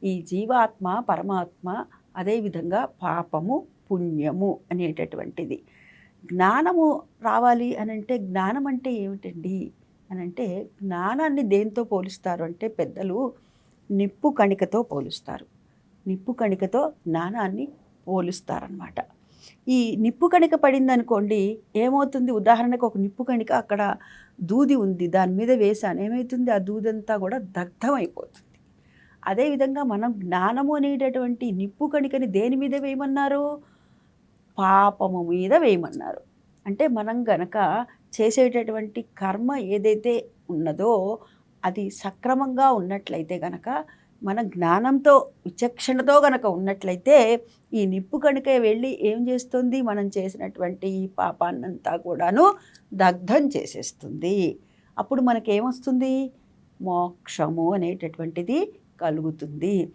ఈ జీవాత్మ పరమాత్మ అదేవిధంగా పాపము పుణ్యము అనేటటువంటిది. జ్ఞానము రావాలి అనంటే జ్ఞానం అంటే ఏమిటండి అనంటే, జ్ఞానాన్ని దేంతో పోలుస్తారు అంటే పెద్దలు నిప్పు కణికతో పోలుస్తారు. నిప్పు కణికతో జ్ఞానాన్ని పోలుస్తారనమాట. ఈ నిప్పు కణిక పడిందనుకోండి ఏమవుతుంది, ఉదాహరణకు ఒక నిప్పు కణిక అక్కడ దూది ఉంది, దాని మీద వేశాను, ఏమవుతుంది, ఆ దూదంతా కూడా దగ్ధమైపోతుంది. అదేవిధంగా మనం జ్ఞానము అనేటటువంటి నిప్పు కణికని దేని మీద వేయమన్నారు, పాపము మీద వేయమన్నారు. అంటే మనం గనక చేసేటటువంటి కర్మ ఏదైతే ఉన్నదో అది సక్రమంగా ఉన్నట్లయితే గనక, మన జ్ఞానంతో విచక్షణతో గనక ఉన్నట్లయితే ఈ నిప్పు కణిక వెళ్ళి ఏం చేస్తుంది, మనం చేసినటువంటి ఈ పాపాన్నంతా కూడాను దగ్ధం చేసేస్తుంది. అప్పుడు మనకేమొస్తుంది, మోక్షము అనేటటువంటిది కలుగుతుంది.